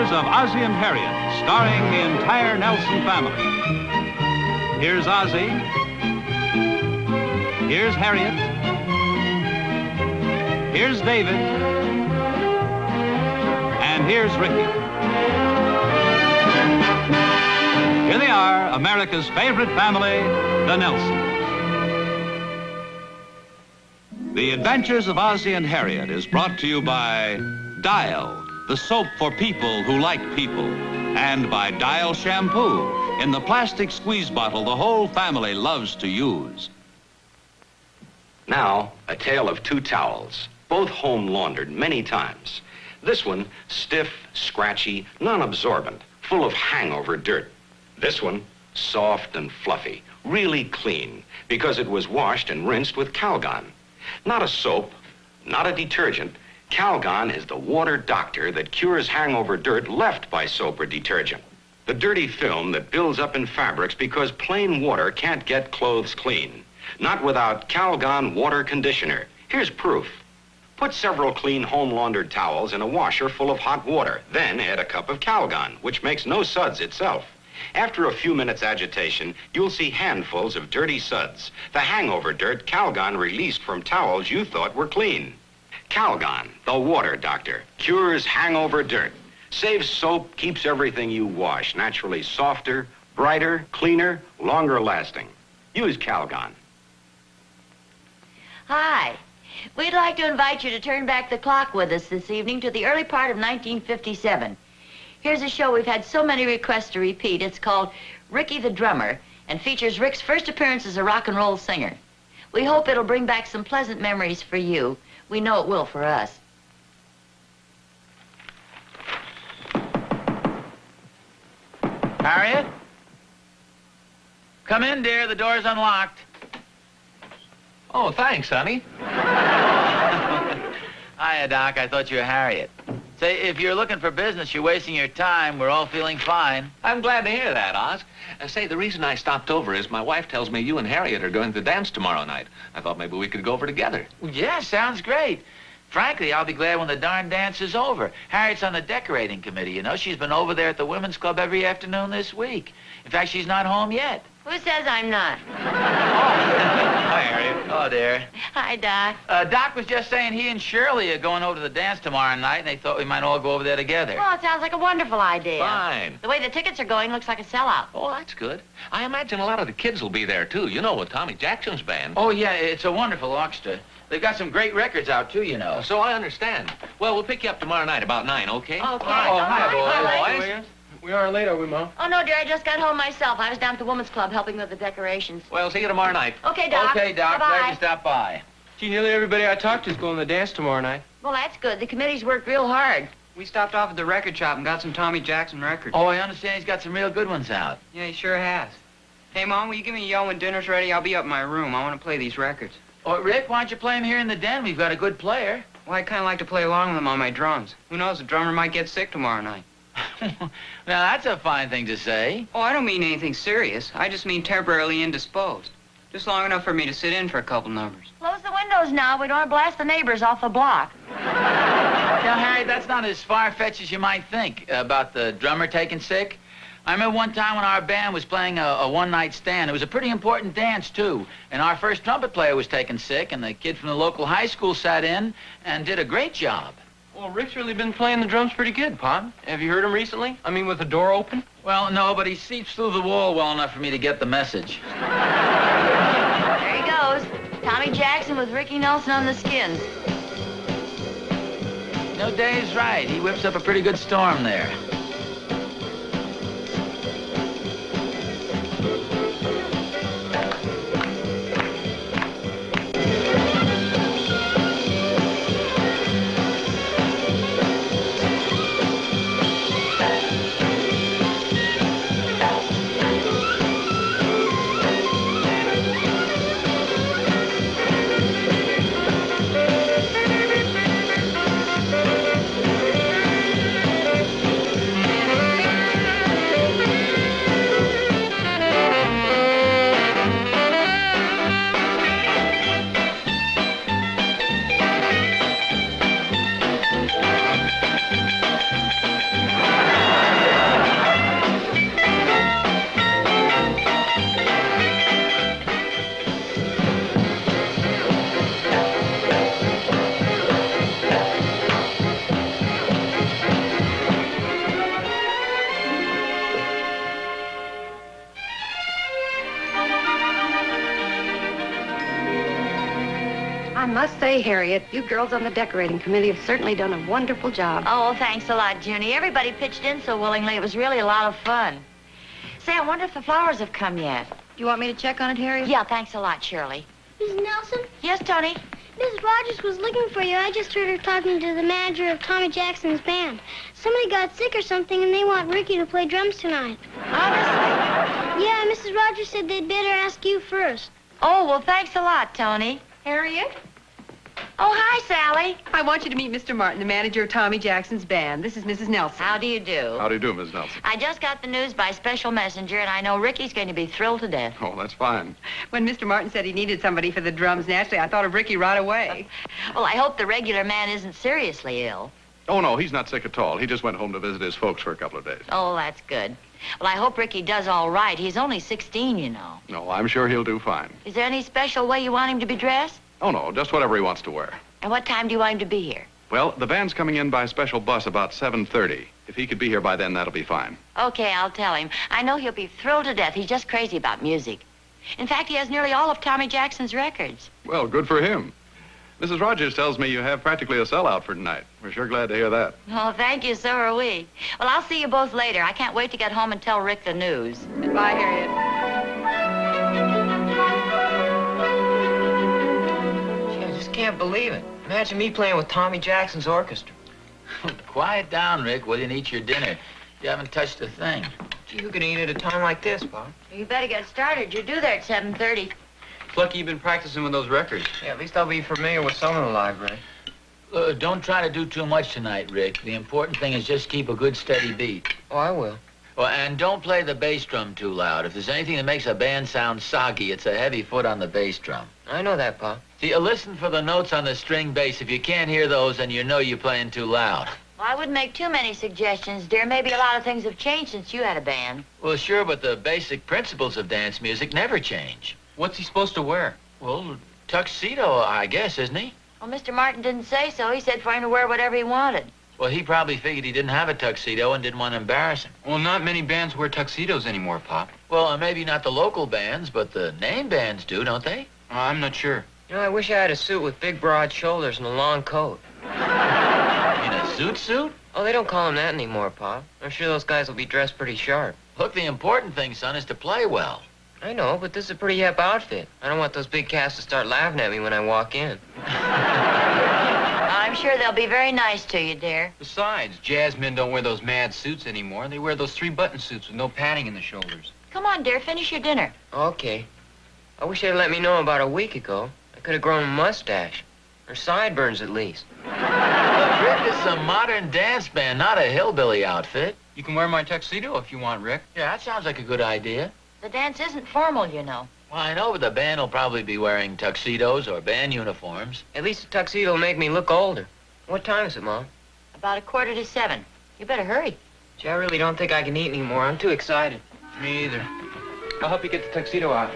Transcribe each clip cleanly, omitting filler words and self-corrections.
Adventures of Ozzie and Harriet, starring the entire Nelson family. Here's Ozzie. Here's Harriet. Here's David. And here's Ricky. Here they are, America's favorite family, the Nelsons. The Adventures of Ozzie and Harriet is brought to you by Dial, the soap for people who like people, and by Dial shampoo in the plastic squeeze bottle the whole family loves to use. Now, a tale of two towels, both home laundered many times. This one, stiff, scratchy, non-absorbent, full of hangover dirt. This one, soft and fluffy, really clean, because it was washed and rinsed with Calgon. Not a soap, not a detergent. Calgon is the water doctor that cures hangover dirt left by soap or detergent. The dirty film that builds up in fabrics because plain water can't get clothes clean. Not without Calgon water conditioner. Here's proof. Put several clean home laundered towels in a washer full of hot water. Then add a cup of Calgon, which makes no suds itself. After a few minutes agitation, you'll see handfuls of dirty suds. The hangover dirt Calgon released from towels you thought were clean. Calgon, the water doctor, cures hangover dirt. Saves soap, keeps everything you wash naturally softer, brighter, cleaner, longer lasting. Use Calgon. Hi. We'd like to invite you to turn back the clock with us this evening to the early part of 1957. Here's a show we've had so many requests to repeat. It's called Ricky the Drummer and features Rick's first appearance as a rock and roll singer. We hope it'll bring back some pleasant memories for you. We know it will for us. Harriet? Come in, dear. The door's unlocked. Oh, thanks, honey. Hiya, Doc. I thought you were Harriet. Say, if you're looking for business, you're wasting your time. We're all feeling fine. I'm glad to hear that, Oz. Say, the reason I stopped over is my wife tells me you and Harriet are going to the dance tomorrow night. I thought maybe we could go over together. Well, yeah, sounds great. Frankly, I'll be glad when the darn dance is over. Harriet's on the decorating committee, you know. She's been over there at the women's club every afternoon this week. In fact, she's not home yet. Who says I'm not? Hi, Harriet. Oh, dear. Hi, Doc. Doc was just saying he and Shirley are going over to the dance tomorrow night, and they thought we might all go over there together. Well, it sounds like a wonderful idea. Fine. The way the tickets are going looks like a sellout. Oh, that's good. I imagine a lot of the kids will be there, too. You know, with Tommy Jackson's band. Oh, yeah, it's a wonderful orchestra. They've got some great records out, too, you know. So I understand. Well, we'll pick you up tomorrow night about 9, okay? Okay. Oh, hi, boys. Hi, boys. We aren't late, are we, Mom? Oh, no, dear, I just got home myself. I was down at the women's club helping with the decorations. Well, see you tomorrow night. Okay, Doc. Okay, Doc. Bye-bye. Glad you stopped by. Gee, nearly everybody I talked to is going to the dance tomorrow night. Well, that's good. The committee's worked real hard. We stopped off at the record shop and got some Tommy Jackson records. Oh, I understand he's got some real good ones out. Yeah, he sure has. Hey, Mom, will you give me a yell when dinner's ready? I'll be up in my room. I want to play these records. Oh, Rick, why don't you play him here in the den? We've got a good player. Well, I'd kind of like to play along with them on my drums. Who knows, the drummer might get sick tomorrow night. Now, that's a fine thing to say. Oh, I don't mean anything serious. I just mean temporarily indisposed. Just long enough for me to sit in for a couple numbers. Close the windows now. We don't want to blast the neighbors off the block. Now, Harry, that's not as far-fetched as you might think about the drummer taking sick. I remember one time when our band was playing a one-night stand. It was a pretty important dance, too. And our first trumpet player was taken sick, and the kid from the local high school sat in and did a great job. Well, Rick's really been playing the drums pretty good, Pop. Have you heard him recently? I mean, with the door open? Well, no, but he seeps through the wall well enough for me to get the message. There he goes. Tommy Jackson with Ricky Nelson on the skins. No, Dave's right. He whips up a pretty good storm there. I must say, Harriet, you girls on the decorating committee have certainly done a wonderful job. Oh, thanks a lot, Junie. Everybody pitched in so willingly. It was really a lot of fun. Say, I wonder if the flowers have come yet. Do you want me to check on it, Harriet? Yeah, thanks a lot, Shirley. Mrs. Nelson? Yes, Tony? Mrs. Rogers was looking for you. I just heard her talking to the manager of Tommy Jackson's band. Somebody got sick or something, and they want Ricky to play drums tonight. Honestly? Yeah, Mrs. Rogers said they'd better ask you first. Oh, well, thanks a lot, Tony. Harriet? Oh, hi, Sally. I want you to meet Mr. Martin, the manager of Tommy Jackson's band. This is Mrs. Nelson. How do you do? How do you do, Miss Nelson? I just got the news by special messenger, and I know Ricky's going to be thrilled to death. Oh, that's fine. When Mr. Martin said he needed somebody for the drums, naturally, I thought of Ricky right away. Well, I hope the regular man isn't seriously ill. Oh, no, he's not sick at all. He just went home to visit his folks for a couple of days. Oh, that's good. Well, I hope Ricky does all right. He's only 16, you know. No, I'm sure he'll do fine. Is there any special way you want him to be dressed? Oh, no, just whatever he wants to wear. And what time do you want him to be here? Well, the band's coming in by special bus about 7:30. If he could be here by then, that'll be fine. Okay, I'll tell him. I know he'll be thrilled to death. He's just crazy about music. In fact, he has nearly all of Tommy Jackson's records. Well, good for him. Mrs. Rogers tells me you have practically a sellout for tonight. We're sure glad to hear that. Oh, thank you. So are we. Well, I'll see you both later. I can't wait to get home and tell Rick the news. Goodbye, Harriet. Gee, I just can't believe it. Imagine me playing with Tommy Jackson's orchestra. Quiet down, Rick, will you, and eat your dinner. You haven't touched a thing. Gee, who can eat at a time like this, Pop? You better get started. You're due there at 7:30. It's lucky you've been practicing with those records. Yeah, at least I'll be familiar with some of the library. Don't try to do too much tonight, Rick. The important thing is just keep a good, steady beat. Oh, I will. Well, and don't play the bass drum too loud. If there's anything that makes a band sound soggy, it's a heavy foot on the bass drum. I know that, Pop. See, listen for the notes on the string bass. If you can't hear those, then you know you're playing too loud. Well, I wouldn't make too many suggestions, dear. Maybe a lot of things have changed since you had a band. Well, sure, but the basic principles of dance music never change. What's he supposed to wear? Well, tuxedo, I guess, isn't he? Well, Mr. Martin didn't say so. He said for him to wear whatever he wanted. Well, he probably figured he didn't have a tuxedo and didn't want to embarrass him. Well, not many bands wear tuxedos anymore, Pop. Well, maybe not the local bands, but the name bands do, don't they? I'm not sure. You know, I wish I had a suit with big, broad shoulders and a long coat. In a zoot suit? Oh, they don't call them that anymore, Pop. I'm sure those guys will be dressed pretty sharp. Look, the important thing, son, is to play well. I know, but this is a pretty hip outfit. I don't want those big cats to start laughing at me when I walk in. I'm sure they'll be very nice to you, dear. Besides, jazz men don't wear those mad suits anymore. They wear those three-button suits with no padding in the shoulders. Come on, dear, finish your dinner. Okay. I wish they'd let me know about a week ago. I could have grown a mustache. Or sideburns, at least. Look, Rick, this is a modern dance band, not a hillbilly outfit. You can wear my tuxedo if you want, Rick. Yeah, that sounds like a good idea. The dance isn't formal, you know. Well, I know, but the band will probably be wearing tuxedos or band uniforms. At least a tuxedo will make me look older. What time is it, Mom? About 6:45. You better hurry. Gee, I really don't think I can eat anymore. I'm too excited. Me either. I'll help you get the tuxedo out.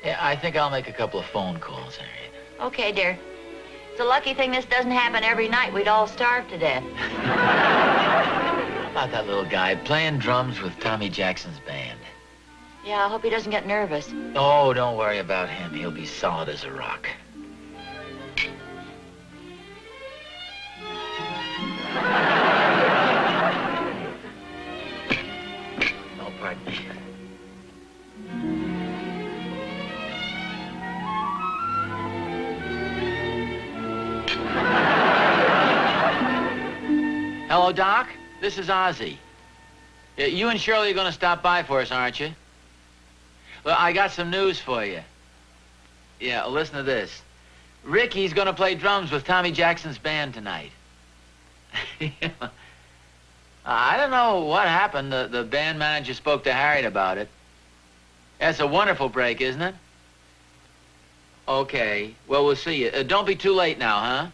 Yeah, I think I'll make a couple of phone calls, Harriet. Okay, dear. It's a lucky thing this doesn't happen every night. We'd all starve to death. How about that little guy playing drums with Tommy Jackson's band? Yeah, I hope he doesn't get nervous. Oh, don't worry about him. He'll be solid as a rock. Oh, pardon me. Hello, Doc. This is Ozzie. Yeah, you and Shirley are going to stop by for us, aren't you? Well, I got some news for you. Yeah, listen to this. Ricky's going to play drums with Tommy Jackson's band tonight. I don't know what happened. The band manager spoke to Harriet about it. That's a wonderful break, isn't it? Okay. Well, we'll see you. Don't be too late now, huh?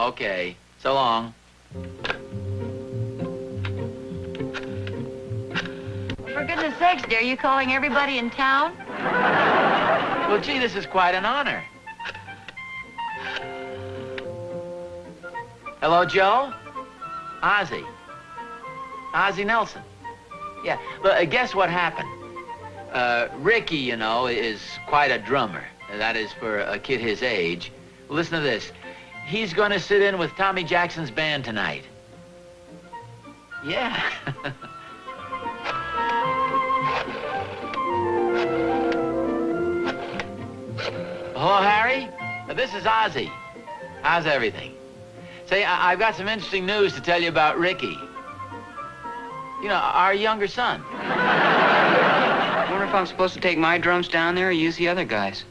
Okay. So long. For goodness sakes, dear, you calling everybody in town? Well, gee, this is quite an honor. Hello, Joe? Ozzie. Ozzie Nelson. Yeah, but guess what happened? Ricky, you know, is quite a drummer. That is for a kid his age. Listen to this. He's going to sit in with Tommy Jackson's band tonight. Yeah. Hello, Harry. This is Ozzie. How's everything? Say, I've got some interesting news to tell you about Ricky. You know, our younger son. I wonder if I'm supposed to take my drums down there or use the other guys.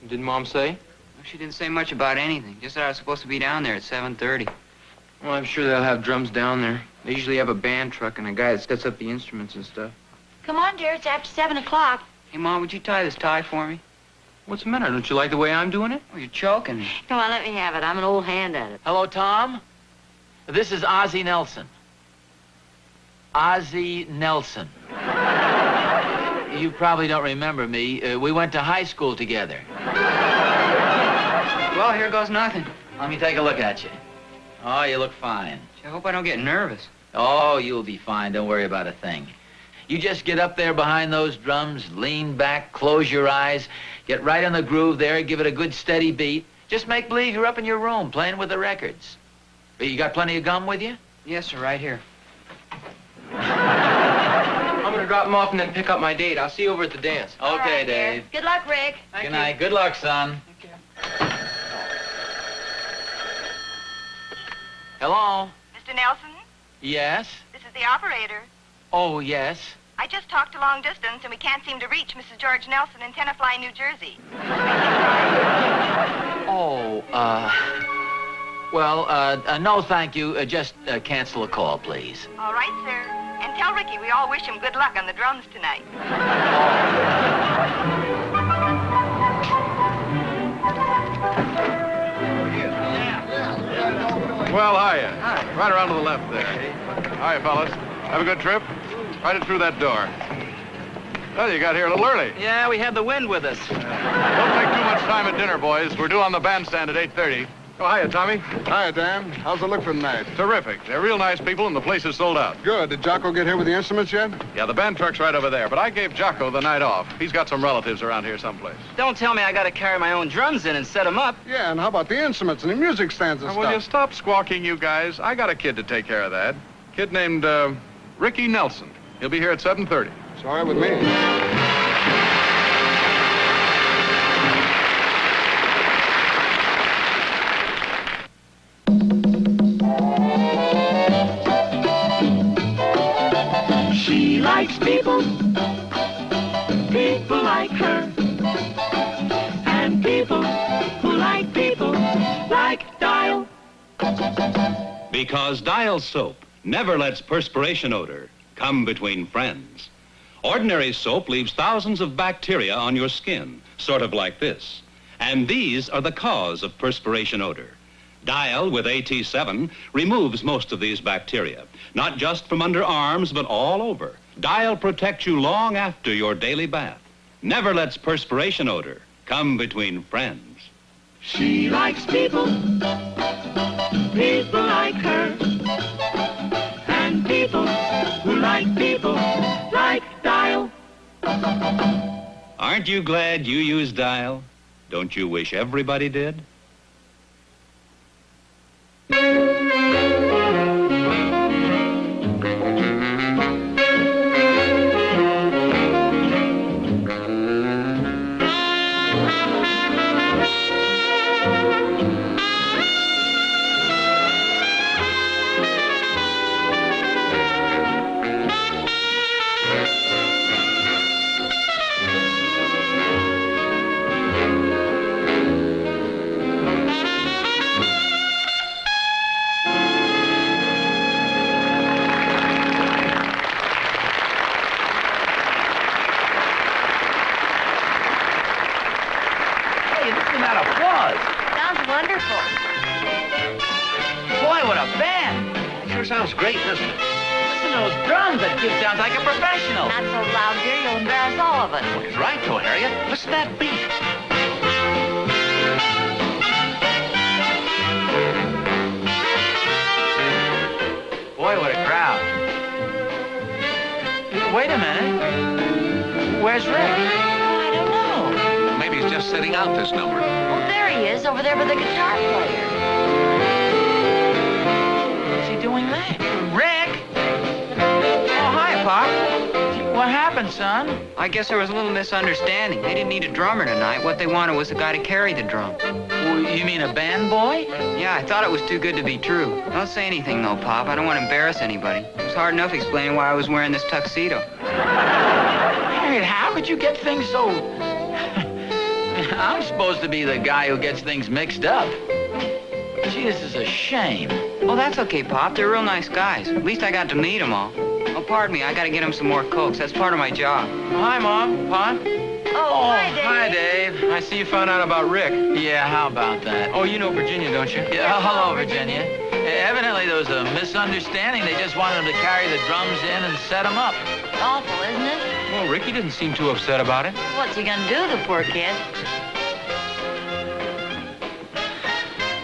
Didn't Mom say? Well, she didn't say much about anything. Just that I was supposed to be down there at 7:30. Well, I'm sure they'll have drums down there. They usually have a band truck and a guy that sets up the instruments and stuff. Come on, dear. It's after 7 o'clock. Hey, Mom, would you tie this tie for me? What's the matter? Don't you like the way I'm doing it? Oh, you're choking me. Come on, let me have it. I'm an old hand at it. Hello, Tom. This is Ozzie Nelson. Ozzie Nelson. You probably don't remember me. We went to high school together. Well, here goes nothing. Let me take a look at you. Oh, you look fine. I hope I don't get nervous. Oh, you'll be fine. Don't worry about a thing. You just get up there behind those drums, lean back, close your eyes, get right in the groove there, give it a good steady beat. Just make believe you're up in your room playing with the records. You got plenty of gum with you? Yes, sir, right here. I'm gonna drop him off and then pick up my date. I'll see you over at the dance. Okay, All right, dear. Dave. Good luck, Rick. Good night. Good luck, son. Thank you. Hello? Mr. Nelson, Yes? this is the operator. Oh, yes. I just talked to long distance, and we can't seem to reach Mrs. George Nelson in Tenafly, New Jersey. Oh, well, no thank you. Just cancel the call, please. All right, sir. And tell Ricky we all wish him good luck on the drums tonight. Well, hiya. Hi. Right around to the left there. Hiya, fellas. Have a good trip? Right in through that door. Well, you got here a little early. Yeah, we had the wind with us. Don't take too much time at dinner, boys. We're due on the bandstand at 8:30. Oh, hiya, Tommy. Hiya, Dan. How's it look for tonight? Terrific. They're real nice people, and the place is sold out. Good. Did Jocko get here with the instruments yet? Yeah, the band truck's right over there, but I gave Jocko the night off. He's got some relatives around here someplace. Don't tell me I got to carry my own drums in and set them up. Yeah, and how about the instruments and the music stands and Now, will you stuff? stop squawking, you guys? I got a kid to take care of that. Kid named, Ricky Nelson. He'll be here at 7:30. It's all right with me. She likes people, people like her, and people who like people like Dial. Because Dial soap never lets perspiration odor come between friends. Ordinary soap leaves thousands of bacteria on your skin, sort of like this. And these are the cause of perspiration odor. Dial with AT7 removes most of these bacteria, not just from under arms, but all over. Dial protects you long after your daily bath. Never lets perspiration odor come between friends. She likes people, people like her, and people who like people like Dial. Aren't you glad you use Dial? Don't you wish everybody did? Wonderful. Boy, what a band. Sure sounds great, doesn't it? Listen to those drums. That kid sounds like a professional. Not so loud, dear. You'll embarrass all of us. Well, he's right, though, Harriet. Listen to that beat. Boy, what a crowd. Wait a minute. Where's Rick? I don't know. Maybe he's just sitting out this number. Oh, there he is, over there with the guitar player. What's he doing there? Rick! Oh, hi, Pop. What happened, son? I guess there was a little misunderstanding. They didn't need a drummer tonight. What they wanted was a guy to carry the drum. Well, you mean a band boy? Yeah, I thought it was too good to be true. Don't say anything, though, Pop. I don't want to embarrass anybody. It was hard enough explaining why I was wearing this tuxedo. Harriet, how could you get things so... I'm supposed to be the guy who gets things mixed up. Gee, this is a shame. Oh, that's okay, Pop. They're real nice guys. At least I got to meet them all. Oh, pardon me. I got to get them some more Cokes. That's part of my job. Hi, Mom. Pop. Oh, hi, Dave. Hi, Dave. I see you found out about Rick. Yeah, how about that? Oh, you know Virginia, don't you? Yeah, hello, Virginia. Evidently, there was a misunderstanding. They just wanted him to carry the drums in and set them up. Awful, isn't it? Well, Ricky didn't seem too upset about it. What's he gonna do, the poor kid?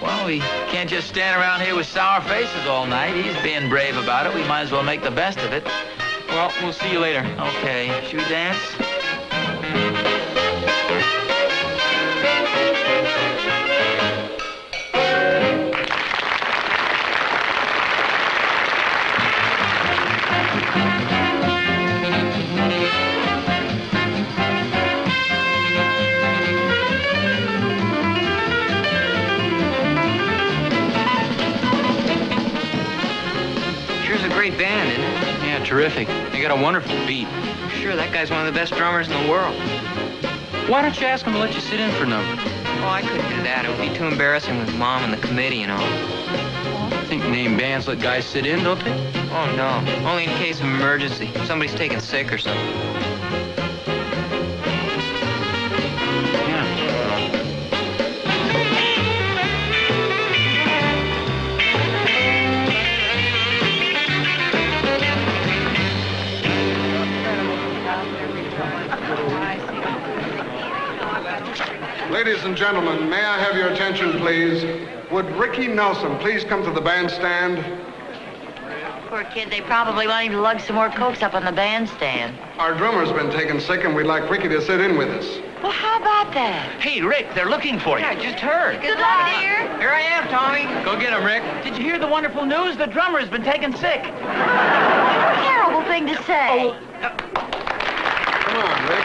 Well, we can't just stand around here with sour faces all night. He's being brave about it. We might as well make the best of it. Well, we'll see you later. Okay, should we dance? Great band, isn't it? Yeah, terrific. They got a wonderful beat. Sure, that guy's one of the best drummers in the world. Why don't you ask him to let you sit in for a number? Oh, I couldn't do that. It would be too embarrassing with Mom and the committee and all. I think name bands let guys sit in, don't they? Oh, no. Only in case of emergency. If somebody's taken sick or something. Yeah. Ladies and gentlemen, may I have your attention, please? Would Ricky Nelson please come to the bandstand? Poor kid, they probably want him to lug some more Cokes up on the bandstand. Our drummer's been taken sick, and we'd like Ricky to sit in with us. Well, how about that? Hey, Rick, they're looking for you. Yeah, I just heard. Good luck, dear. Here I am, Tommy. Go get him, Rick. Did you hear the wonderful news? The drummer has been taken sick. Terrible thing to say. Oh, Come on, Rick.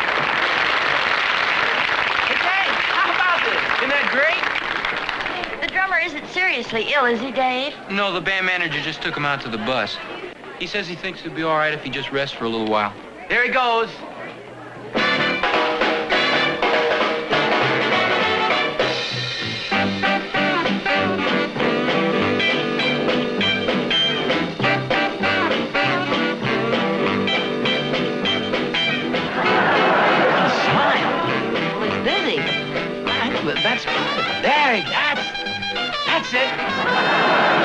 Isn't that great? The drummer isn't seriously ill, is he, Dave? No, the band manager just took him out to the bus. He says he thinks he'll be all right if he just rests for a little while. here he goes. That's good. There, that's it.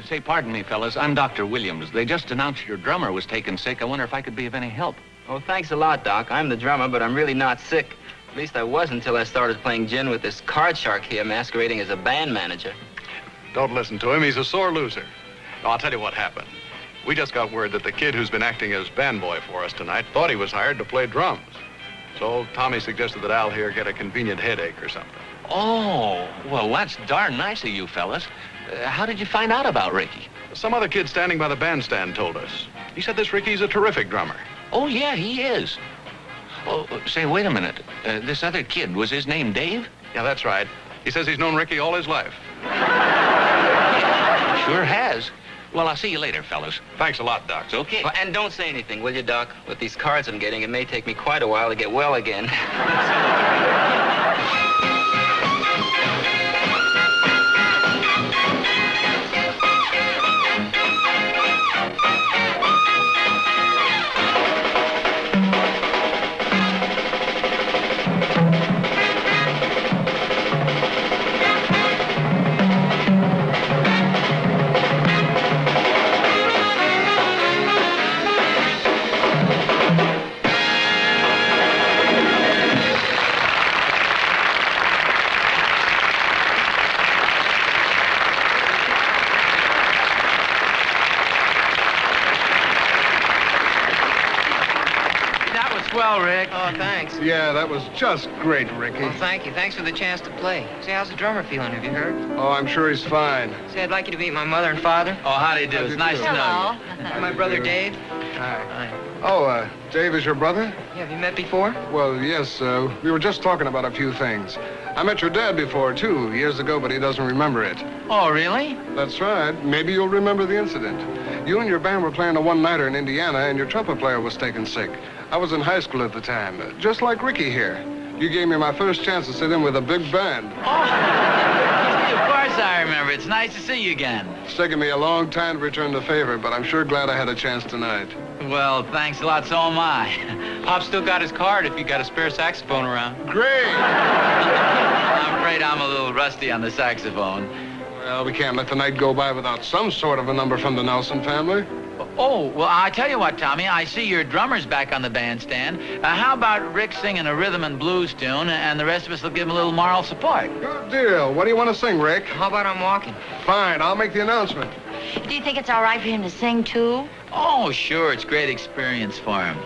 Say, pardon me, fellas. I'm Dr. Williams. They just announced your drummer was taken sick. I wonder if I could be of any help. Oh, thanks a lot, Doc. I'm the drummer, but I'm really not sick. At least I was until I started playing gin with this card shark here masquerading as a band manager. Don't listen to him. He's a sore loser. No, I'll tell you what happened. We just got word that the kid who's been acting as band boy for us tonight thought he was hired to play drums. So Tommy suggested that Al here get a convenient headache or something. Oh, well, that's darn nice of you fellas. How did you find out about Ricky? Some other kid standing by the bandstand told us. He said this Ricky's a terrific drummer. Oh, yeah, he is. Oh, say, wait a minute. This other kid, was his name Dave? Yeah, that's right. He says he's known Ricky all his life. Sure has. Well, I'll see you later, fellas. Thanks a lot, Doc. It's okay. Oh, and don't say anything, will you, Doc? With these cards I'm getting, it may take me quite a while to get well again. well, Rick. Oh, thanks. Yeah, that was just great, Ricky. Well, thank you. Thanks for the chance to play. Say, how's the drummer feeling? Have you heard? Oh, I'm sure he's fine. Say, I'd like you to meet my mother and father. Oh, how do you do? It's nice to know you. And my brother Dave. Hi. Oh, Dave is your brother? Yeah, have you met before? Well, yes. We were just talking about a few things. I met your dad before, too, years ago, but he doesn't remember it. Oh, really? That's right. Maybe you'll remember the incident. You and your band were playing a one-nighter in Indiana, and your trumpet player was taken sick. I was in high school at the time, just like Ricky here. You gave me my first chance to sit in with a big band. Of course I remember. It's nice to see you again. It's taken me a long time to return the favor, but I'm sure glad I had a chance tonight. Well, thanks a lot, so am I. Pop still got his card if you got a spare saxophone around. Great! I'm afraid I'm a little rusty on the saxophone. Well, we can't let the night go by without some sort of a number from the Nelson family. Oh, well, I tell you what, Tommy, I see your drummer's back on the bandstand. How about Rick singing a rhythm and blues tune, and the rest of us will give him a little moral support? Good deal. What do you want to sing, Rick? How about I'm walking? Fine, I'll make the announcement. Do you think it's all right for him to sing, too? Oh, sure, it's a great experience for him.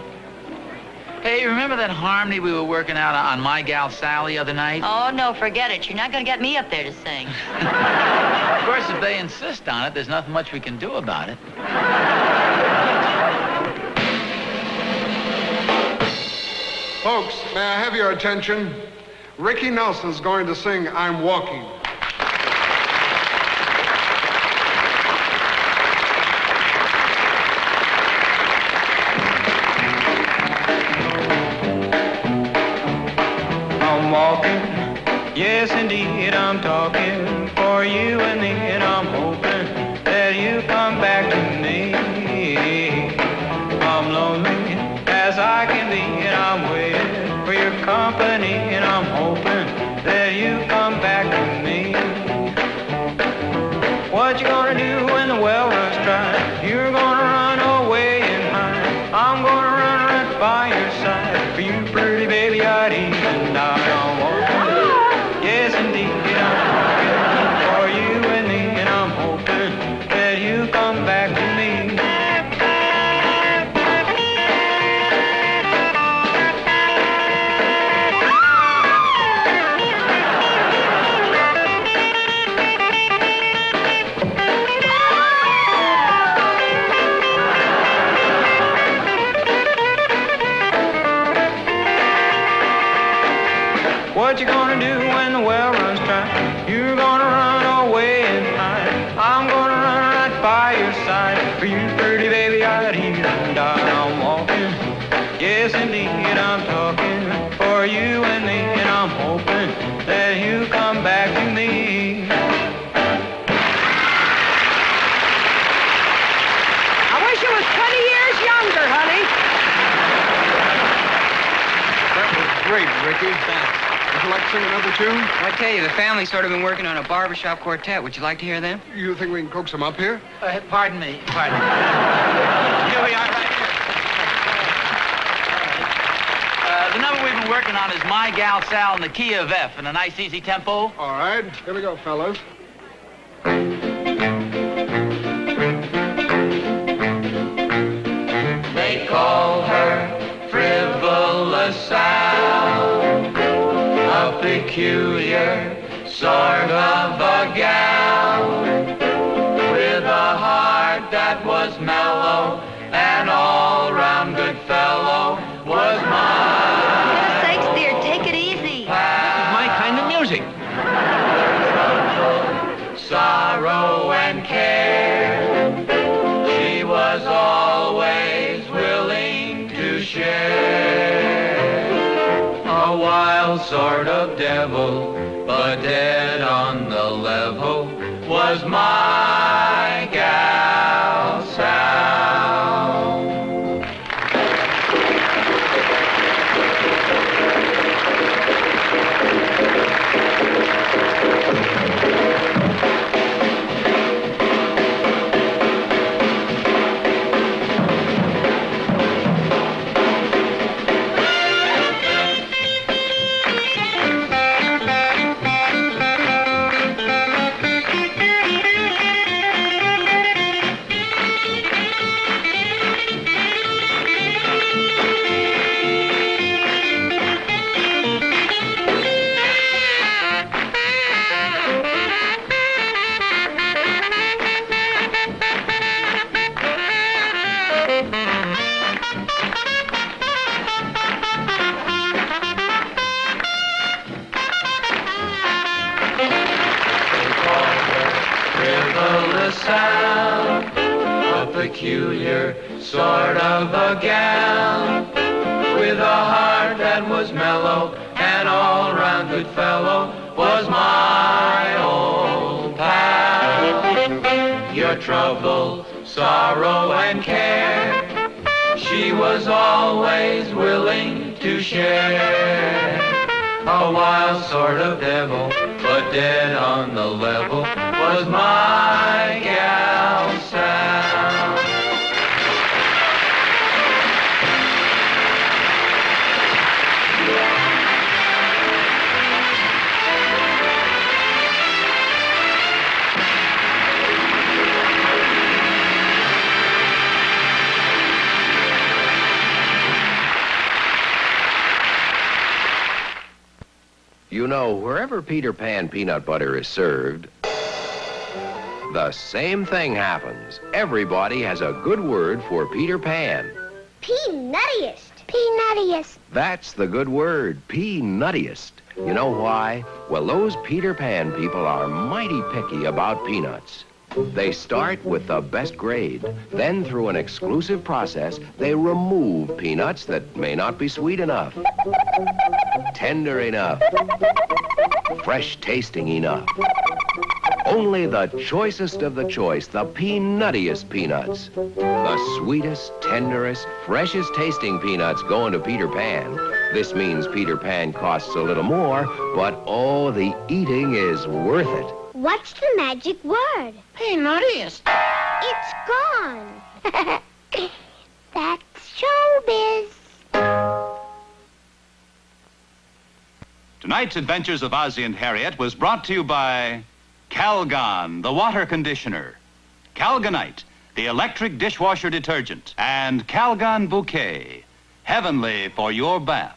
Hey, remember that harmony we were working out on My Gal Sal the other night? Oh, no, forget it. You're not going to get me up there to sing. Of course, if they insist on it, there's nothing much we can do about it. Folks, may I have your attention? Ricky Nelson's going to sing I'm Walking. Yes, indeed, I'm talking for you and me, and I'm hoping that you come back to me. I'm lonely as I can be, and I'm waiting for your company, and I'm hoping that you come back to me. What you gonna do when the well runs dry? You're gonna run away and hide. I'm gonna run right by your side. For you, pretty baby, I'd even die. I'm walking. Yes, indeed, I'm for you and me, and I'm hoping that you come back to me. What you gonna do when the well runs dry? You're gonna run away and hide. I'm gonna run right by your side. For you, pretty baby, I'd even die. I'm walking. Yes, indeed, I'm talking for you and me, and I'm hoping that you come back to me. I wish it was 20 years younger, honey. That was great, Ricky. Thanks. Would you like to sing another tune? Well, I tell you, the family's sort of been working on a barbershop quartet. Would you like to hear them? You think we can coax them up here? Pardon me. Here we are, right here. The number we've been working on is My Gal Sal in the key of F in a nice, easy tempo. All right. Here we go, fellas. They call her Frivolous Sal, a peculiar sort of a gal, with a heart that was mellow, an all-round good fellow was mine. Thanks, dear. Take it easy. This is my kind of music. Sorrow and care, she was always willing to share. A wild sort of devil, but dead on the level, was my gal Sal. frivolous sound, a peculiar sort of a gal, with a heart that was mellow, an all-round good fellow, was my old pal. Your trouble, sorrow, and care, she was always willing to share. A wild sort of devil, but dead on the level, was my gal Sal. You know, wherever Peter Pan peanut butter is served, the same thing happens. Everybody has a good word for Peter Pan. Peanuttiest. Peanuttiest. That's the good word, peanuttiest. You know why? Well, those Peter Pan people are mighty picky about peanuts. They start with the best grade. Then, through an exclusive process, they remove peanuts that may not be sweet enough, tender enough, fresh tasting enough. Only the choicest of the choice, the peanuttiest peanuts. The sweetest, tenderest, freshest tasting peanuts go into Peter Pan. This means Peter Pan costs a little more, but oh, the eating is worth it. What's the magic word? Peanuttiest. It's gone. That's showbiz. Tonight's Adventures of Ozzie and Harriet was brought to you by Calgon, the water conditioner, Calgonite, the electric dishwasher detergent, and Calgon Bouquet, heavenly for your bath.